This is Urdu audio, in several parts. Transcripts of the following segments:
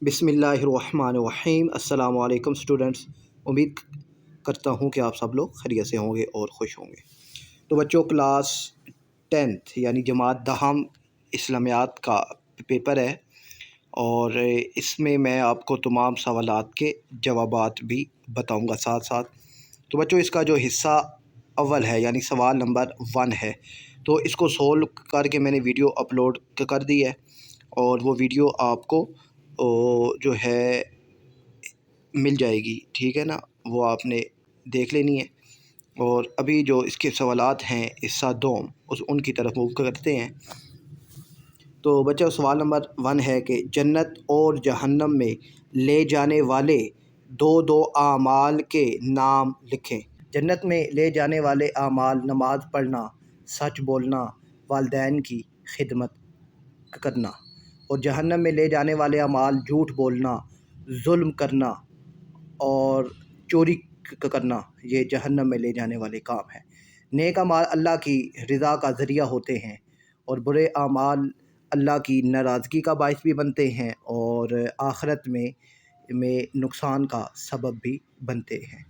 بسم اللہ الرحمن الرحیم۔ السلام علیکم اسٹوڈنٹس، امید کرتا ہوں کہ آپ سب لوگ خیریت سے ہوں گے اور خوش ہوں گے۔ تو بچوں، کلاس 10 یعنی جماعت دہم اسلامیات کا پیپر ہے، اور اس میں آپ کو تمام سوالات کے جوابات بھی بتاؤں گا ساتھ ساتھ۔ تو بچوں، اس کا جو حصہ اول ہے یعنی سوال نمبر 1 ہے، تو اس کو سولو کر کے میں نے ویڈیو اپلوڈ کر دی ہے، اور وہ ویڈیو آپ کو جو ہے مل جائے گی، ٹھیک ہے نا، وہ آپ نے دیکھ لینی ہے۔ اور ابھی جو اس کے سوالات ہیں حصہ دوم، ان کی طرف موو کرتے ہیں۔ تو بچہ، سوال نمبر 1 ہے کہ جنت اور جہنم میں لے جانے والے دو اعمال کے نام لکھیں۔ جنت میں لے جانے والے اعمال: نماز پڑھنا، سچ بولنا، والدین کی خدمت کرنا۔ اور جہنم میں لے جانے والے اعمال: جھوٹ بولنا، ظلم کرنا اور چوری کرنا۔ یہ جہنم میں لے جانے والے کام ہیں۔ نیک اعمال اللہ کی رضا کا ذریعہ ہوتے ہیں، اور برے اعمال اللہ کی ناراضگی کا باعث بھی بنتے ہیں اور آخرت میں نقصان کا سبب بھی بنتے ہیں۔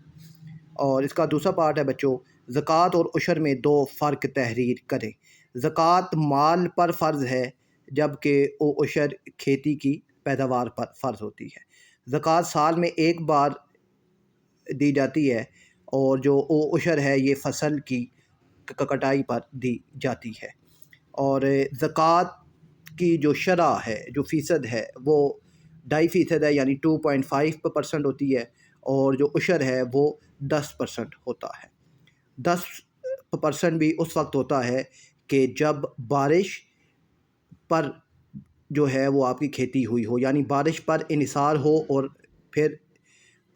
اور اس کا دوسرا پارٹ ہے بچوں، زکوٰۃ اور عشر میں 2 فرق تحریر کریں۔ زکوٰۃ مال پر فرض ہے، جبکہ عشر کھیتی کی پیداوار پر فرض ہوتی ہے۔ زکوٰۃ سال میں ایک بار دی جاتی ہے، اور جو عشر ہے یہ فصل کی کٹائی پر دی جاتی ہے۔ اور زکوٰۃ کی جو شرح ہے، جو فیصد ہے، وہ 2.5% ہے، یعنی 2.5% ہوتی ہے، اور جو عشر ہے وہ 10% ہوتا ہے۔ 10% بھی اس وقت ہوتا ہے کہ جب بارش پر جو ہے وہ آپ کی کھیتی ہوئی ہو، یعنی بارش پر انحصار ہو اور پھر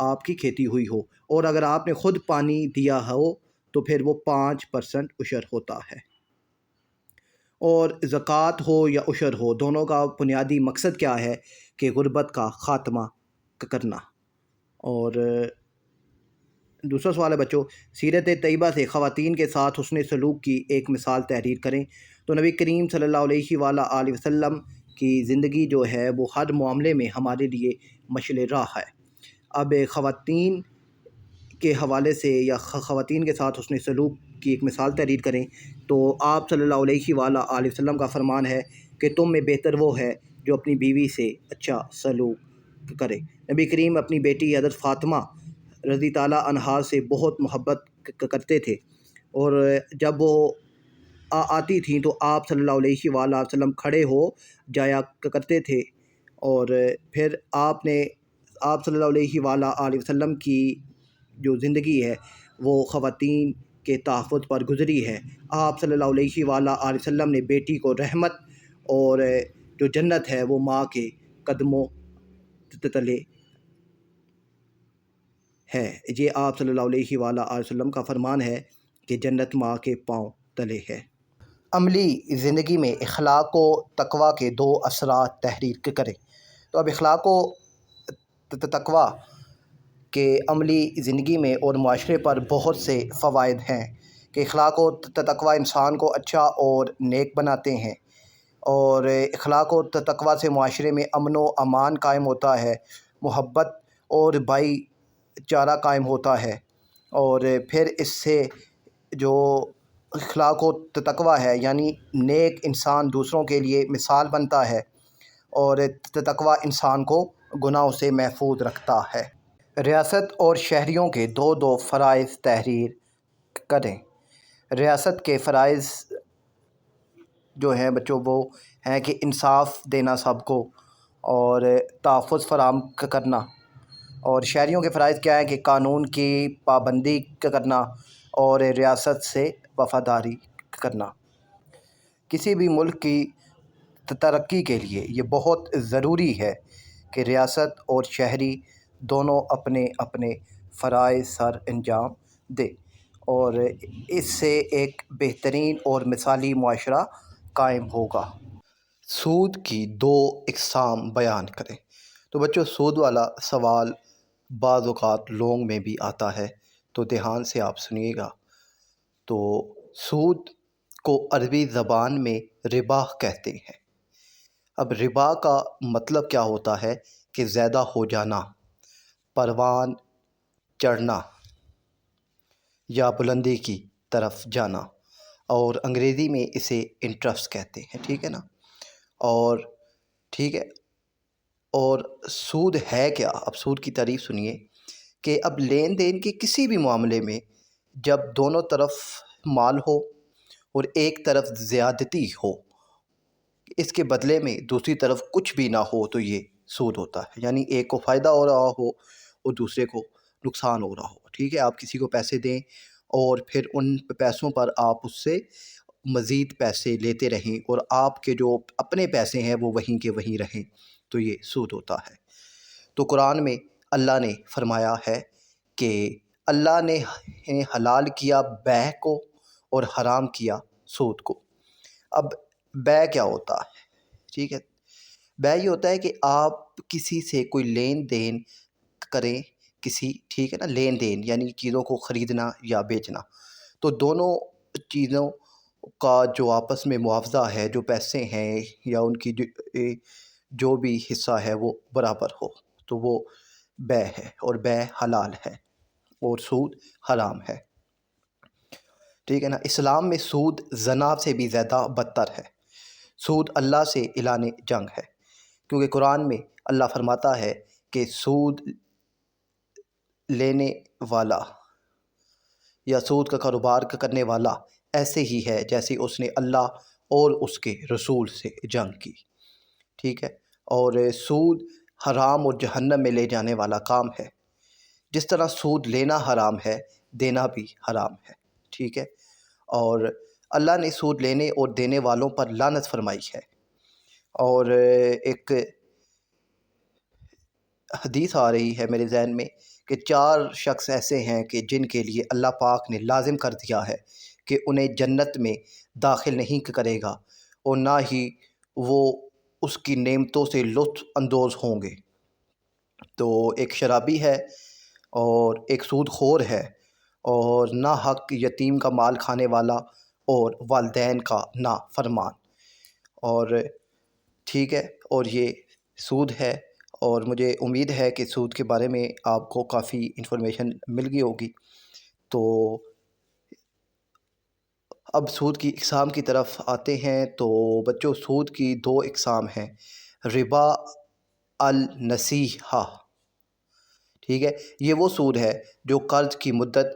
آپ کی کھیتی ہوئی ہو، اور اگر آپ نے خود پانی دیا ہو تو پھر وہ 5% عشر ہوتا ہے۔ اور زکوٰۃ ہو یا عشر ہو، دونوں کا بنیادی مقصد کیا ہے کہ غربت کا خاتمہ کرنا۔ اور دوسرا سوال ہے بچوں، سیرت طیبہ سے خواتین کے ساتھ حسن سلوک کی ایک مثال تحریر کریں۔ تو نبی کریم صلی اللہ علیہ وآلہ وسلم کی زندگی جو ہے وہ ہر معاملے میں ہمارے لیے مشعل راہ ہے۔ اب خواتین کے حوالے سے یا خواتین کے ساتھ حسن سلوک کی ایک مثال تحریر کریں، تو آپ صلی اللہ علیہ وآلہ وسلم کا فرمان ہے کہ تم میں بہتر وہ ہے جو اپنی بیوی سے اچھا سلوک کرے۔ نبی کریم اپنی بیٹی حضرت فاطمہ رضی تعالیٰ عنہا سے بہت محبت کرتے تھے، اور جب وہ آتی تھیں تو آپ صلی اللہ علیہ وآلہ وسلم کھڑے ہو جایا کرتے تھے، اور پھر آپ صلی اللہ علیہ وآلہ وسلم کی جو زندگی ہے وہ خواتین کے تحفظ پر گزری ہے۔ آپ صلی اللہ علیہ وآلہ وسلم نے بیٹی کو رحمت، اور جو جنت ہے وہ ماں کے قدموں تلے ہے۔ یہ آپ صلی اللہ علیہ وآلہ وسلم کا فرمان ہے کہ جنت ماں کے پاؤں تلے ہے۔ عملی زندگی میں اخلاق و تقویٰ کے 2 اثرات تحریر کریں۔ تو اب اخلاق و تقویٰ کے عملی زندگی میں اور معاشرے پر بہت سے فوائد ہیں کہ اخلاق و تقویٰ انسان کو اچھا اور نیک بناتے ہیں، اور اخلاق و تقویٰ سے معاشرے میں امن و امان قائم ہوتا ہے، محبت اور بھائی چارہ قائم ہوتا ہے، اور پھر اس سے جو اخلاق و تقویٰ ہے یعنی نیک انسان دوسروں کے لیے مثال بنتا ہے، اور تقویٰ انسان کو گناہوں سے محفوظ رکھتا ہے۔ ریاست اور شہریوں کے 2 فرائض تحریر کریں۔ ریاست کے فرائض جو ہیں بچوں وہ ہیں کہ انصاف دینا سب کو، اور تحفظ فراہم کرنا۔ اور شہریوں کے فرائض کیا ہیں کہ قانون کی پابندی کرنا اور ریاست سے وفاداری کرنا۔ کسی بھی ملک کی ترقی کے لیے یہ بہت ضروری ہے کہ ریاست اور شہری دونوں اپنے اپنے فرائض سر انجام دیں، اور اس سے ایک بہترین اور مثالی معاشرہ قائم ہوگا۔ سود کی 2 اقسام بیان کریں۔ تو بچوں، سود والا سوال بعض اوقات لونگ میں بھی آتا ہے، تو دھیان سے آپ سنیے گا۔ تو سود کو عربی زبان میں ربا کہتے ہیں۔ اب ربا کا مطلب کیا ہوتا ہے کے زیادہ ہو جانا، پروان چڑھنا یا بلندی کی طرف جانا، اور انگریزی میں اسے انٹرسٹ کہتے ہیں، ٹھیک ہے نا۔ اور ٹھیک ہے، اور سود ہے کیا؟ اب سود کی تعریف سنیے کہ اب لین دین کے کسی بھی معاملے میں جب دونوں طرف مال ہو اور ایک طرف زیادتی ہو، اس کے بدلے میں دوسری طرف کچھ بھی نہ ہو، تو یہ سود ہوتا ہے۔ یعنی ایک کو فائدہ ہو رہا ہو اور دوسرے کو نقصان ہو رہا ہو، ٹھیک ہے۔ آپ کسی کو پیسے دیں اور پھر ان پیسوں پر آپ اس سے مزید پیسے لیتے رہیں اور آپ کے جو اپنے پیسے ہیں وہ وہیں کے وہیں رہیں، تو یہ سود ہوتا ہے۔ تو قرآن میں اللہ نے فرمایا ہے کہ اللہ نے حلال کیا بیع کو اور حرام کیا سود کو۔ اب بیع کیا ہوتا ہے؟ ٹھیک ہے، بیع یہ ہوتا ہے کہ آپ کسی سے کوئی لین دین کریں، ٹھیک ہے نا، لین دین یعنی چیزوں کو خریدنا یا بیچنا، تو دونوں چیزوں کا جو آپس میں معاوضہ ہے، جو پیسے ہیں یا ان کی جو بھی حصہ ہے وہ برابر ہو، تو وہ بیع ہے، اور بیع حلال ہے اور سود حرام ہے، ٹھیک ہے نا۔ اسلام میں سود زنا سے بھی زیادہ بدتر ہے۔ سود اللہ سے اعلان جنگ ہے، کیونکہ قرآن میں اللہ فرماتا ہے کہ سود لینے والا یا سود کا کاروبار کرنے والا ایسے ہی ہے جیسے اس نے اللہ اور اس کے رسول سے جنگ کی، ٹھیک ہے۔ اور سود حرام اور جہنم میں لے جانے والا کام ہے۔ جس طرح سود لینا حرام ہے، دینا بھی حرام ہے، ٹھیک ہے۔ اور اللہ نے سود لینے اور دینے والوں پر لعنت فرمائی ہے۔ اور ایک حدیث آ رہی ہے میرے ذہن میں کہ 4 شخص ایسے ہیں کہ جن کے لیے اللہ پاک نے لازم کر دیا ہے کہ انہیں جنت میں داخل نہیں کرے گا اور نہ ہی وہ اس کی نعمتوں سے لطف اندوز ہوں گے۔ تو ایک شرابی ہے اور ایک سود خور ہے اور ناحق یتیم کا مال کھانے والا اور والدین کا نافرمان، اور ٹھیک ہے، اور یہ سود ہے۔ اور مجھے امید ہے کہ سود کے بارے میں آپ کو کافی انفارمیشن مل گئی ہوگی۔ تو اب سود کی اقسام کی طرف آتے ہیں۔ تو بچوں، سود کی 2 اقسام ہیں، ربا النصیحہ، ٹھیک ہے، یہ وہ سود ہے جو قرض کی مدت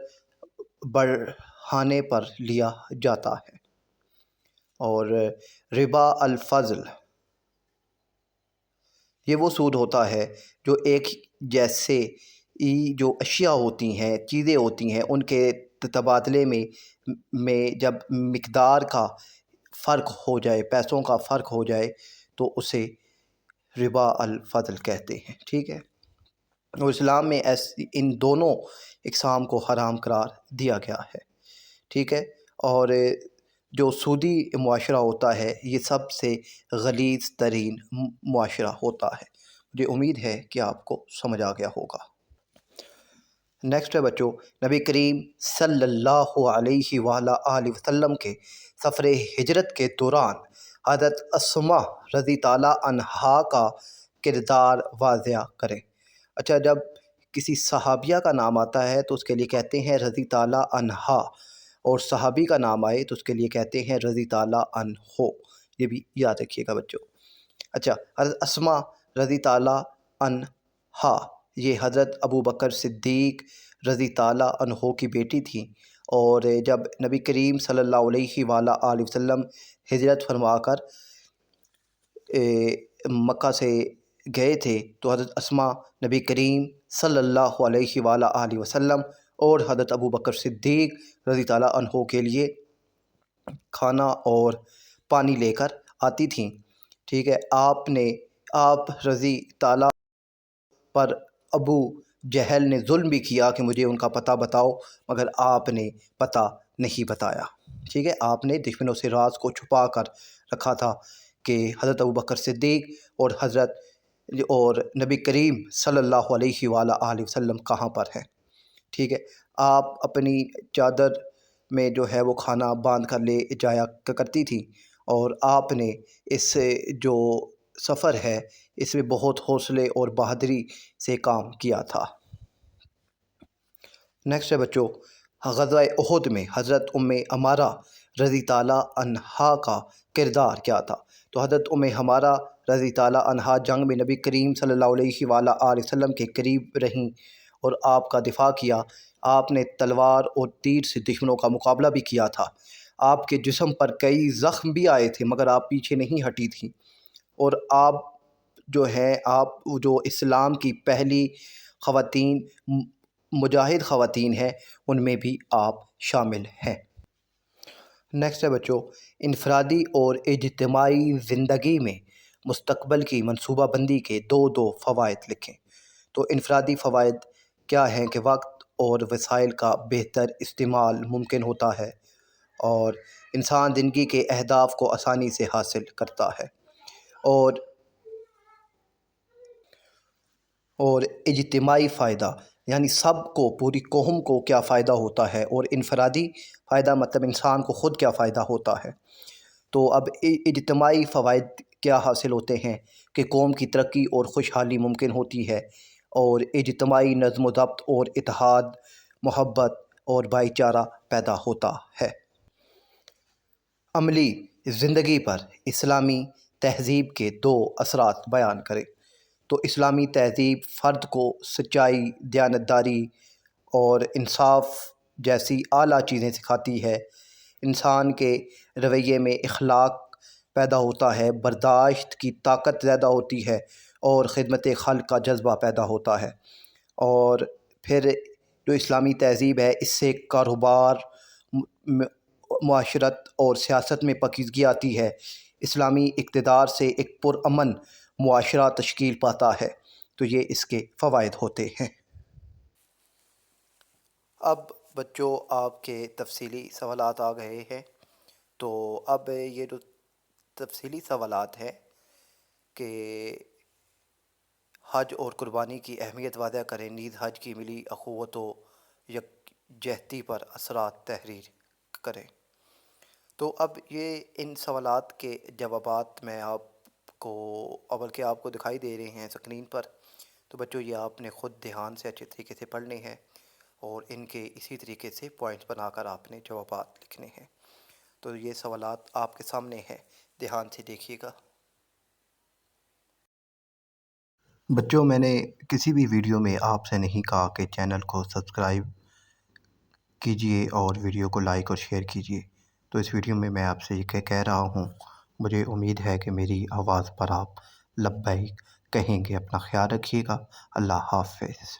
بڑھانے پر لیا جاتا ہے، اور ربا الفضل، یہ وہ سود ہوتا ہے جو ایک جیسے جو اشیاء ہوتی ہیں، چیزیں ہوتی ہیں، ان کے تبادلے میں جب مقدار کا فرق ہو جائے، پیسوں کا فرق ہو جائے، تو اسے ربا الفضل کہتے ہیں، ٹھیک ہے۔ اور اسلام میں ان دونوں اقسام کو حرام قرار دیا گیا ہے، ٹھیک ہے۔ اور جو سودی معاشرہ ہوتا ہے یہ سب سے غلیظ ترین معاشرہ ہوتا ہے۔ مجھے امید ہے کہ آپ کو سمجھ آ گیا ہوگا۔ نیکسٹ ہے بچوں، نبی کریم صلی اللہ علیہ وآلہ وسلم کے سفر ہجرت کے دوران حضرت اسماء رضی تعالیٰ عنہا کا کردار واضح کریں۔ اچھا، جب کسی صحابیہ کا نام آتا ہے تو اس کے لیے کہتے ہیں رضی تعالیٰ عنہا، اور صحابی کا نام آئے تو اس کے لیے کہتے ہیں رضی تعالیٰ عنہو، یہ بھی یاد رکھیے گا بچوں۔ اچھا، حضرت اسماء رضی تعالیٰ عنہا یہ حضرت ابو بکر صدیق رضی تعالیٰ عنہ کی بیٹی تھیں، اور جب نبی کریم صلی اللہ علیہ وآلہ وسلم ہجرت فرما کر مکہ سے گئے تھے تو حضرت اسماء نبی کریم صلی اللہ علیہ وآلہ وسلم اور حضرت ابو بکر صدیق رضی تعالیٰ عنہ کے لیے کھانا اور پانی لے کر آتی تھیں، ٹھیک ہے۔ آپ رضی تعالیٰ پر ابو جہل نے ظلم بھی کیا کہ مجھے ان کا پتہ بتاؤ، مگر آپ نے پتہ نہیں بتایا، ٹھیک ہے۔ آپ نے دشمنوں سے راز کو چھپا کر رکھا تھا کہ حضرت ابو بکر صدیق اور نبی کریم صلی اللہ علیہ وآلہ وسلم کہاں پر ہیں، ٹھیک ہے۔ آپ اپنی چادر میں جو ہے وہ کھانا باندھ کر لے جایا کرتی تھی، اور آپ نے اس جو سفر ہے اس میں بہت حوصلے اور بہادری سے کام کیا تھا۔ نیکسٹ ہے بچوں، غزوہ احد میں حضرت عمارہ رضی تعالیٰ عنہا کا کردار کیا تھا؟ تو حضرت عمارہ رضی تعالیٰ عنہا جنگ میں نبی کریم صلی اللہ علیہ وآلہ وسلم کے قریب رہیں اور آپ کا دفاع کیا۔ آپ نے تلوار اور تیر سے دشمنوں کا مقابلہ بھی کیا تھا۔ آپ کے جسم پر کئی زخم بھی آئے تھے مگر آپ پیچھے نہیں ہٹی تھیں، اور آپ جو اسلام کی پہلی خواتین مجاہد خواتین ہیں ان میں بھی آپ شامل ہیں۔ نیکسٹ ہے بچوں، انفرادی اور اجتماعی زندگی میں مستقبل کی منصوبہ بندی کے دو فوائد لکھیں۔ تو انفرادی فوائد کیا ہیں کہ وقت اور وسائل کا بہتر استعمال ممکن ہوتا ہے، اور انسان زندگی کے اہداف کو آسانی سے حاصل کرتا ہے، اور اجتماعی فائدہ یعنی سب کو، پوری قوم کو کیا فائدہ ہوتا ہے، اور انفرادی فائدہ مطلب انسان کو خود کیا فائدہ ہوتا ہے۔ تو اب اجتماعی فوائد کیا حاصل ہوتے ہیں کہ قوم کی ترقی اور خوشحالی ممکن ہوتی ہے، اور اجتماعی نظم و ضبط اور اتحاد، محبت اور بھائی چارہ پیدا ہوتا ہے۔ عملی زندگی پر اسلامی تہذیب کے دو اثرات بیان کریں۔ تو اسلامی تہذیب فرد کو سچائی، دیانتداری اور انصاف جیسی اعلیٰ چیزیں سکھاتی ہے۔ انسان کے رویے میں اخلاق پیدا ہوتا ہے، برداشت کی طاقت زیادہ ہوتی ہے، اور خدمت خلق کا جذبہ پیدا ہوتا ہے۔ اور پھر جو اسلامی تہذیب ہے اس سے کاروبار، معاشرت اور سیاست میں پاکیزگی آتی ہے۔ اسلامی اقتدار سے ایک پرامن معاشرہ تشکیل پاتا ہے۔ تو یہ اس کے فوائد ہوتے ہیں۔ اب بچوں آپ کے تفصیلی سوالات آ گئے ہیں، تو اب یہ جو تفصیلی سوالات ہیں کہ حج اور قربانی کی اہمیت واضح کریں، نیز حج کی ملی اخوت و یکجہتی پر اثرات تحریر کریں۔ تو اب یہ ان سوالات کے جوابات میں آپ کو دکھائی دے رہے ہیں اسکرین پر۔ تو بچوں یہ آپ نے خود دھیان سے اچھے طریقے سے پڑھنے ہیں، اور ان کے اسی طریقے سے پوائنٹس بنا کر آپ نے جوابات لکھنے ہیں۔ تو یہ سوالات آپ کے سامنے ہیں، دھیان سے دیکھیے گا۔ بچوں میں نے کسی بھی ویڈیو میں آپ سے نہیں کہا کہ چینل کو سبسکرائب کیجئے اور ویڈیو کو لائک اور شیئر کیجئے۔ تو اس ویڈیو میں میں آپ سے یہ کہہ رہا ہوں، مجھے امید ہے کہ میری آواز پر آپ لبیک کہیں گے۔ اپنا خیال رکھیے گا۔ اللہ حافظ۔